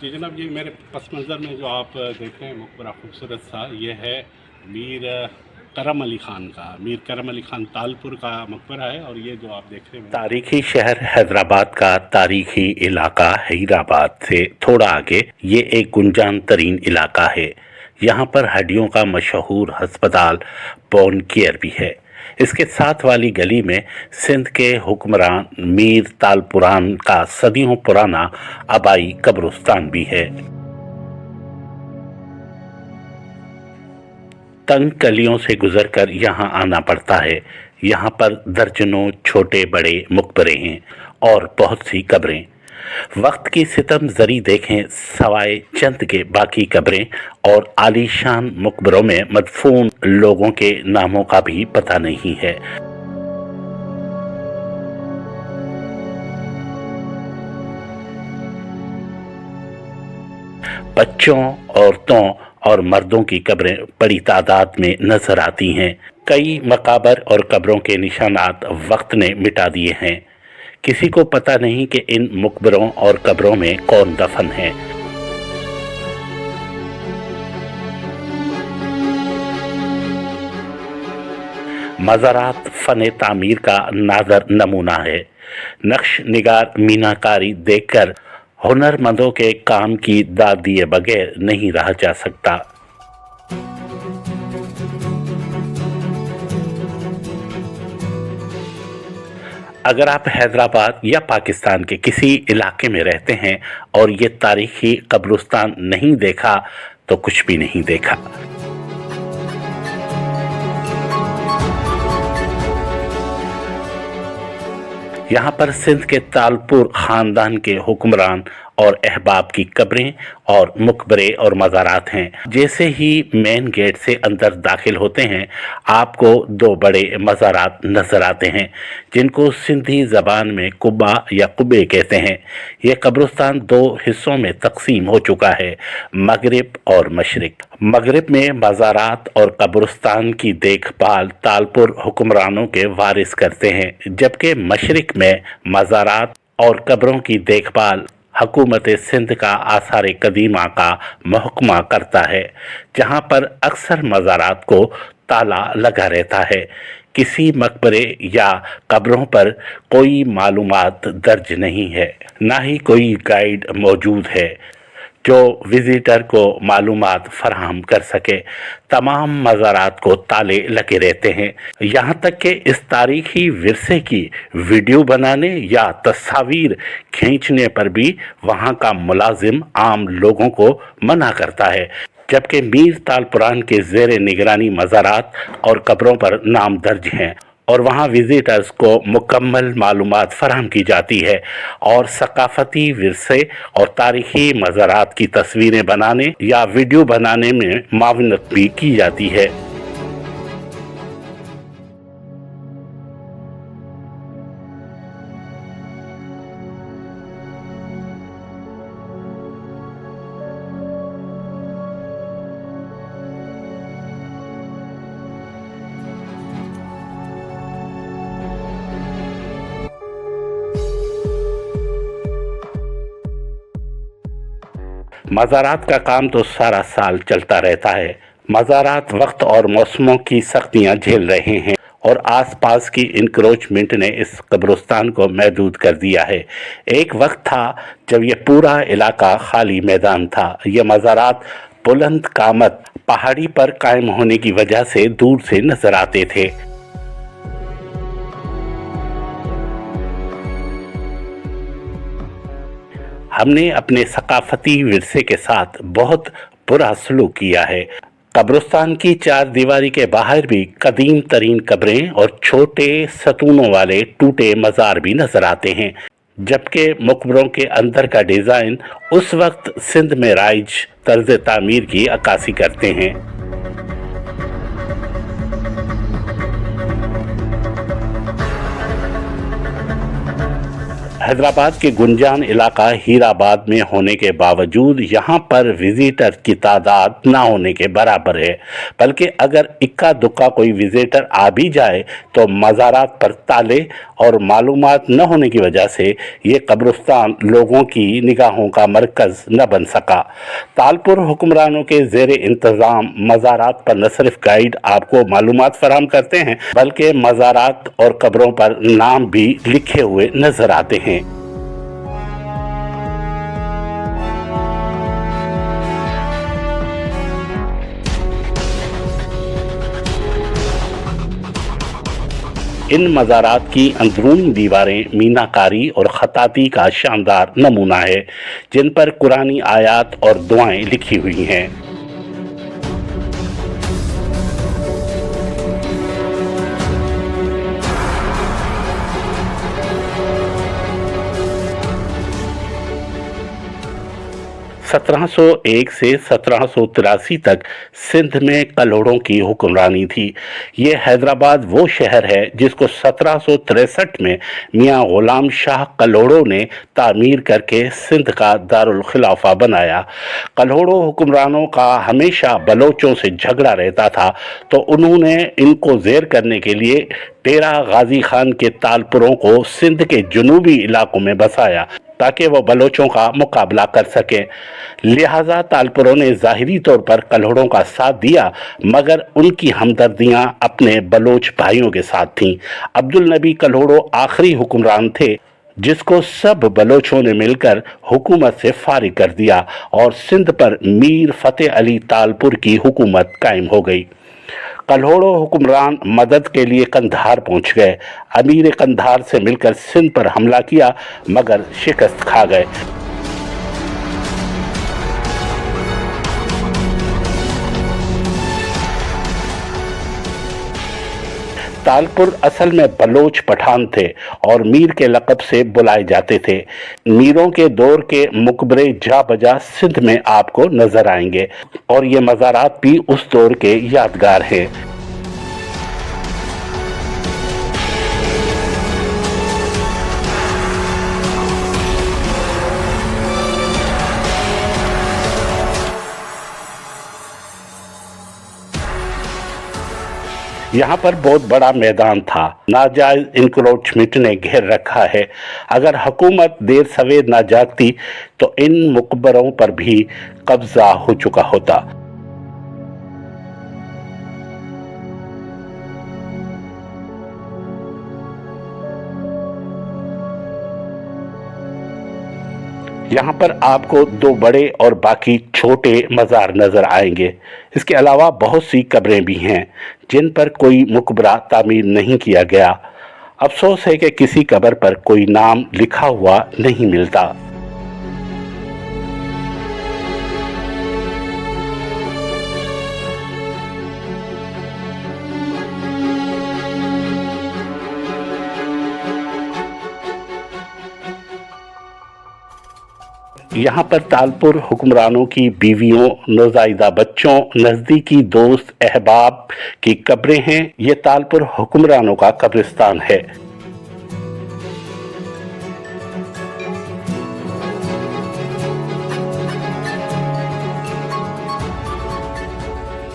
जी जनाब, ये मेरे पस मंज़र में जो आप देख रहे हैं मकबरा खूबसूरत सा, ये है मीर करम अली ख़ान का। मीर करम अली ख़ान तालपुर का मकबरा है। और ये जो आप देख रहे हैं तारीखी शहर हैदराबाद का तारीखी इलाका हैदराबाद से थोड़ा आगे ये एक गुंजान तरीन इलाका है। यहाँ पर हड्डियों का मशहूर अस्पताल बोन केयर भी है। इसके साथ वाली गली में सिंध के हुक्मरान मीर तालपुरान का सदियों पुराना आबाई कब्रिस्तान भी है। तंग गलियों से गुजरकर यहाँ आना पड़ता है। यहाँ पर दर्जनों छोटे बड़े मकबरे हैं और बहुत सी कब्रें। वक्त की सितम जरी देखें सवाए चंद के बाकी कब्रें और आलीशान मकबरों में मदफून लोगों के नामों का भी पता नहीं है। बच्चों, औरतों और मर्दों की कब्रें बड़ी तादाद में नजर आती हैं। कई मकाबर और कब्रों के निशानात वक्त ने मिटा दिए हैं। किसी को पता नहीं कि इन मकबरों और कब्रों में कौन दफन है। मज़ारात फ़न तामीर का नाज़र नमूना है। नक्श निगार मीनाकारी देखकर हुनरमंदों के काम की दाद दिए बगैर नहीं रहा जा सकता। अगर आप हैदराबाद या पाकिस्तान के किसी इलाके में रहते हैं और ये तारीखी कब्रिस्तान नहीं देखा तो कुछ भी नहीं देखा। यहाँ पर सिंध के तालपुर ख़ानदान के हुक्मरान और अहबाब की कब्रें और मकबरे और मज़ारात हैं। जैसे ही मेन गेट से अंदर दाखिल होते हैं आपको दो बड़े मज़ारात नज़र आते हैं जिनको सिंधी ज़बान में कुब्बा या कुब्बे कहते हैं। यह कब्रिस्तान दो हिस्सों में तकसीम हो चुका है, मगरिब और मशरिक। मगरिब में मज़ारात और कब्रिस्तान की देखभाल तालपुर हुक्मरानों के वारिस करते हैं, जबकि मशरिक में मज़ारात और कब्रों की देखभाल हुकूमत सिंध का आसार कदीमा का महकमा करता है, जहाँ पर अक्सर मज़ारात को ताला लगा रहता है। किसी मकबरे या कब्रों पर कोई मालूमात दर्ज नहीं है, ना ही कोई गाइड मौजूद है जो विजिटर को मालूमात फराहम कर सके। तमाम मज़ारात को ताले लगे रहते हैं। यहाँ तक कि इस तारीखी विरसे की वीडियो बनाने या तस्वीर खींचने पर भी वहाँ का मुलाजिम आम लोगों को मना करता है, जबकि मीर तालपुरान के ज़ेर निगरानी मज़ारात और कब्रों पर नाम दर्ज हैं और वहाँ विजिटर्स को मुकम्मल मालूमात फराहम की जाती है और सकाफ़ती विरसे और तारीख़ी मज़ारात की तस्वीरें बनाने या वीडियो बनाने में मावनत भी की जाती है। मज़ारात का काम तो सारा साल चलता रहता है। मज़ारात वक्त और मौसमों की सख्तियाँ झेल रहे हैं और आसपास की इंक्रोचमेंट ने इस कब्रिस्तान को महदूद कर दिया है। एक वक्त था जब यह पूरा इलाका खाली मैदान था। यह मज़ारात बुलंद कामत पहाड़ी पर कायम होने की वजह से दूर से नजर आते थे। हमने अपने सकाफती विरसे के साथ बहुत बुरा सलूक किया है। कब्रिस्तान की चार दीवारी के बाहर भी कदीम तरीन कब्रें और छोटे सतूनों वाले टूटे मज़ार भी नजर आते हैं, जबकि मकबरों के अंदर का डिज़ाइन उस वक्त सिंध में राइज तर्ज तामीर की अक्कासी करते हैं। हैदराबाद के गुंजान इलाका हीराबाद में होने के बावजूद यहाँ पर विजिटर की तादाद ना होने के बराबर है, बल्कि अगर इक्का दुक्का कोई विजिटर आ भी जाए तो मज़ारात पर ताले और मालूमात न होने की वजह से ये कब्रिस्तान लोगों की निगाहों का मरकज़ न बन सका। तालपुर हुक्मरानों के ज़ेर इंतज़ाम मज़ारात पर न सिर्फ गाइड आपको मालूमात फराहम करते हैं, बल्कि मज़ारात और कब्रों पर नाम भी लिखे हुए नजर आते हैं। इन मज़ारात की अंदरूनी दीवारें मीनाकारी और ख़ताती का शानदार नमूना है, जिन पर कुरानी आयात और दुआएं लिखी हुई हैं। सत्रह सौ एक से 1783 तक सिंध में कल्हड़ों की हुक्मरानी थी। ये हैदराबाद वो शहर है जिसको 1763 में मियाँ गुलाम शाह कल्हड़ों ने तामीर करके सिंध का दारुल खिलाफा बनाया। कल्हड़ों हुक्मरानों का हमेशा बलोचों से झगड़ा रहता था, तो उन्होंने इनको ज़ेर करने के लिए डेरा गाजी खान के तालपुरों को सिंध के जनूबी इलाकों में बसाया ताकि वो बलोचों का मुकाबला कर सकें। लिहाजा तालपुरों ने ज़ाहिरी तौर पर कल्हड़ों का साथ दिया, मगर उनकी हमदर्दियां अपने बलोच भाइयों के साथ थीं। अब्दुल नबी कल्हड़ों आखिरी हुक्मरान थे जिसको सब बलोचों ने मिलकर हुकूमत से फारिग कर दिया और सिंध पर मीर फतेह अली तालपुर की हुकूमत कायम हो गई। कल्हड़ों हुक्मरान मदद के लिए कंधार पहुंच गए। अमीर कंधार से मिलकर सिंध पर हमला किया, मगर शिकस्त खा गए। तालपुर असल में बलोच पठान थे और मीर के लक़ब से बुलाए जाते थे। मीरों के दौर के मुकबरे जा बजा सिंध में आपको नजर आएंगे और ये मज़ारात भी उस दौर के यादगार हैं। यहाँ पर बहुत बड़ा मैदान था, नाजायज इंक्रोचमेंट ने घेर रखा है। अगर हुकूमत देर सवेर ना जागती तो इन मुकबरों पर भी कब्जा हो चुका होता। यहाँ पर आपको दो बड़े और बाकी छोटे मज़ार नज़र आएंगे। इसके अलावा बहुत सी कब्रें भी हैं जिन पर कोई मुकबरा तामीर नहीं किया गया। अफसोस है कि किसी कब्र पर कोई नाम लिखा हुआ नहीं मिलता। यहाँ पर तालपुर हुक्मरानों की बीवियों, नौज़ायदा बच्चों, नज़दीकी दोस्त, अहबाब की कब्रें हैं। ये तालपुर हुक्मरानों का कब्रिस्तान है।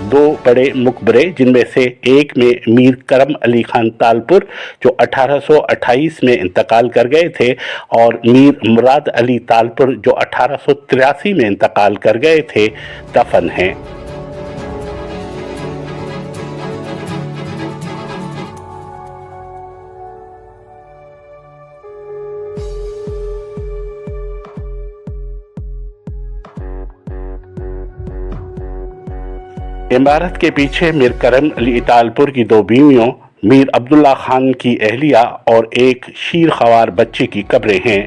दो बड़े मुकबरे, जिनमें से एक में मीर करम अली खान तालपुर जो 1828 में इंतकाल कर गए थे और मीर मुराद अली तालपुर जो 1883 में इंतकाल कर गए थे, दफन हैं। इमारत के पीछे मीर करम अली तालपुर की दो बीवियों, मीर अब्दुल्ला खान की अहलिया और एक शीर ख्वार बच्चे की कब्रें हैं।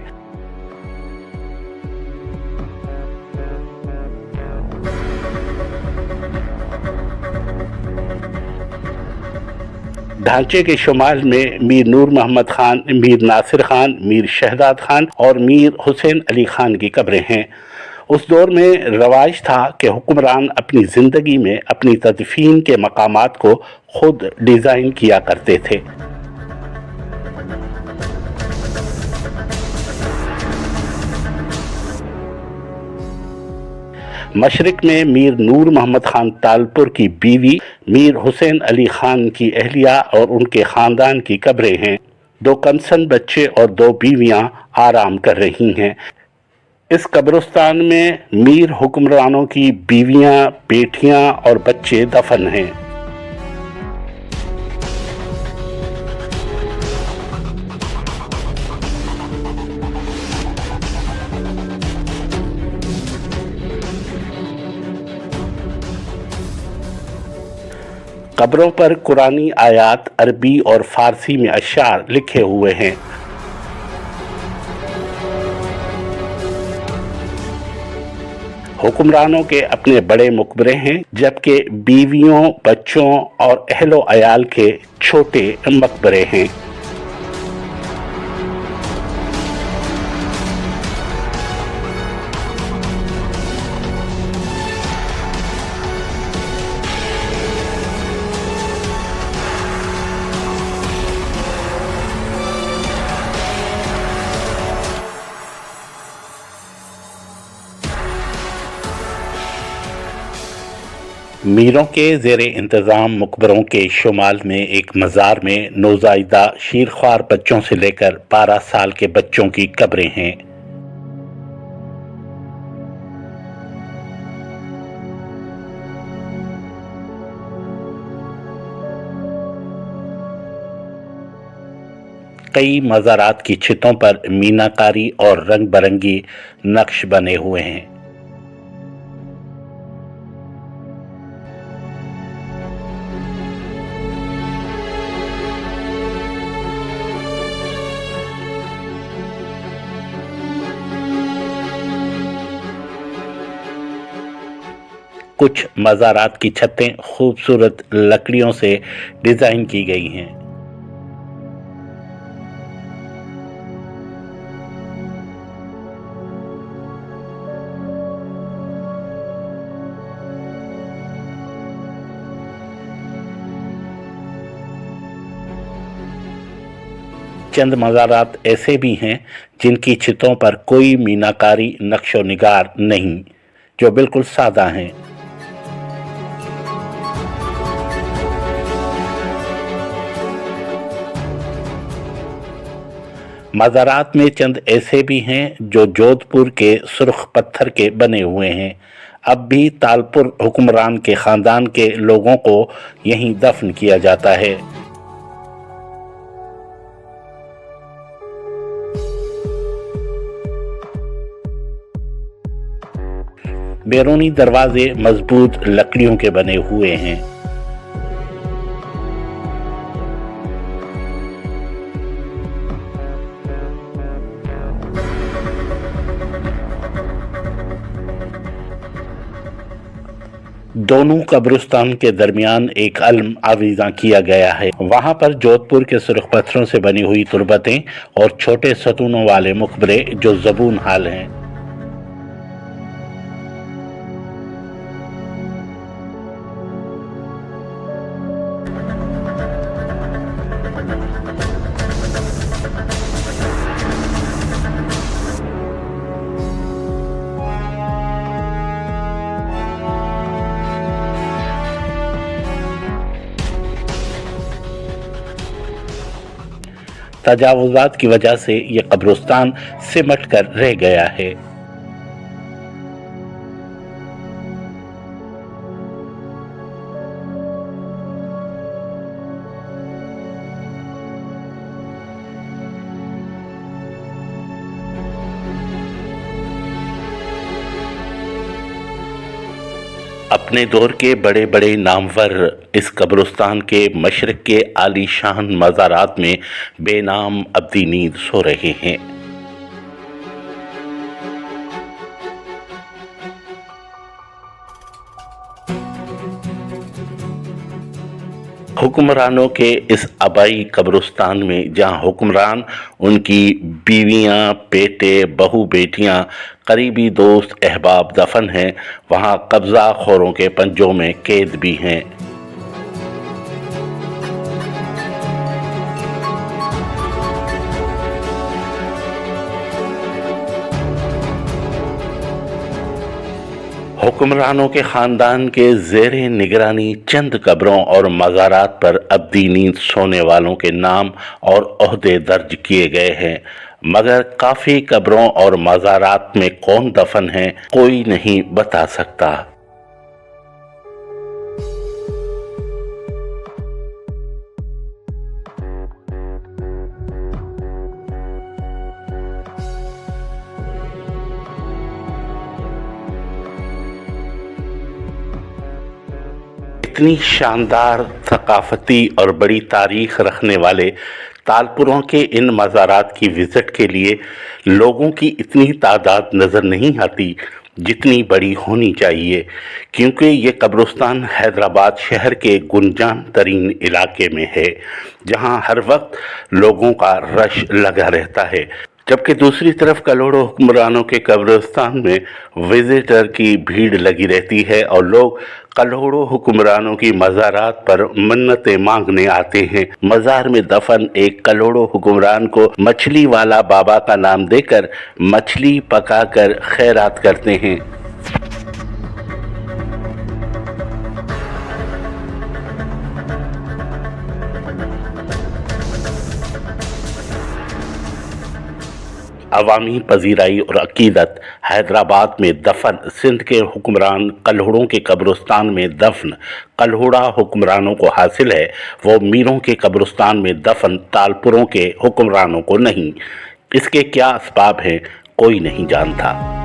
ढांचे के शुमाल में मीर नूर मोहम्मद खान, मीर नासिर खान, मीर शहजाद खान और मीर हुसैन अली खान की कब्रें हैं। उस दौर में रवाज था कि हुक्मरान अपनी ज़िंदगी में अपनी तदफीन के मकामात को खुद डिज़ाइन किया करते थे। मशरिक में मीर नूर मोहम्मद खान तालपुर की बीवी मीर हुसैन अली खान की अहलिया और उनके खानदान की कब्रें हैं। 2 कमसन बच्चे और 2 बीवियां आराम कर रही हैं। इस कब्रिस्तान में मीर हुक्मरानों की बीवियां, बेटियां और बच्चे दफन हैं। कब्रों पर कुरानी आयात अरबी और फारसी में अशार लिखे हुए हैं। हुक्मरानों के अपने बड़े मकबरे हैं, जबकि बीवियों, बच्चों और अहलो अयाल के छोटे मकबरे हैं। मीरों के ज़ेरे इंतज़ाम मकबरों के शुमाल में एक मज़ार में नौज़ायदा शीरख्वार बच्चों से लेकर 12 साल के बच्चों की कब्रें हैं। कई मज़ारात की छतों पर मीनाकारी और रंग बिरंगी नक्श बने हुए हैं। कुछ मज़ारात की छतें खूबसूरत लकड़ियों से डिज़ाइन की गई हैं। चंद मज़ारात ऐसे भी हैं जिनकी छतों पर कोई मीनाकारी नक्शो निगार नहीं, जो बिल्कुल सादा हैं। मज़ारात में चंद ऐसे भी हैं जो जोधपुर के सुर्ख पत्थर के बने हुए हैं। अब भी तालपुर हुक्मरान के ख़ानदान के लोगों को यहीं दफन किया जाता है। बैरूनी दरवाजे मजबूत लकड़ियों के बने हुए हैं। दोनों कब्रिस्तान के दरमियान एक अलम आवीज़ा किया गया है। वहाँ पर जोधपुर के सुर्ख पत्थरों से बनी हुई तुरबतें और छोटे सतूनों वाले मकबरे जो ज़बून हाल हैं। तजावुज़ात की वजह से ये कब्रिस्तान सिमट कर रह गया है। अपने दौर के बड़े बड़े नामवर इस कब्रिस्तान के मशरक़ के आलीशान मज़ारात में बेनाम अब्दी नींद सो रहे हैं। हुक्मरानों के इस आबाई कब्रिस्तान में जहाँ हुक्मरान, उनकी बीवियाँ, बेटे, बहू बेटियाँ, करीबी दोस्त अहबाब दफन हैं, वहाँ कब्ज़ा खोरों के पंजों में कैद भी हैं। हुक्मरानों के खानदान के ज़ेरे निगरानी चंद कब्रों और मज़ारात पर अब्दी नींद सोने वालों के नाम और ओहदे दर्ज किए गए हैं, मगर काफ़ी कब्रों और मज़ारात में कौन दफन है कोई नहीं बता सकता। इतनी शानदार थकाफती और बड़ी तारीख रखने वाले तालपुरों के इन मज़ारात की विज़िट के लिए लोगों की इतनी तादाद नज़र नहीं आती जितनी बड़ी होनी चाहिए, क्योंकि ये कब्रिस्तान हैदराबाद शहर के गुंजान तरीन इलाके में है, जहाँ हर वक्त लोगों का रश लगा रहता है। जबकि दूसरी तरफ करोड़ों हुक्मरानों के कब्रिस्तान में विजिटर की भीड़ लगी रहती है और लोग करोड़ों हुक्मरानों की मज़ारात पर मन्नतें मांगने आते हैं। मज़ार में दफन एक करोड़ों हुक्मरान को मछली वाला बाबा का नाम देकर मछली पकाकर खैरात करते हैं। अवामी पजीराई और अकीदत हैदराबाद में दफन सिंध के हुक्मरान कल्हड़ों के कब्रिस्तान में दफन कल्हड़ा हुक्मरानों को हासिल है, वो मीरों के कब्रिस्तान में दफन तालपुरों के हुक्मरानों को नहीं। इसके क्या असबाब हैं कोई नहीं जानता।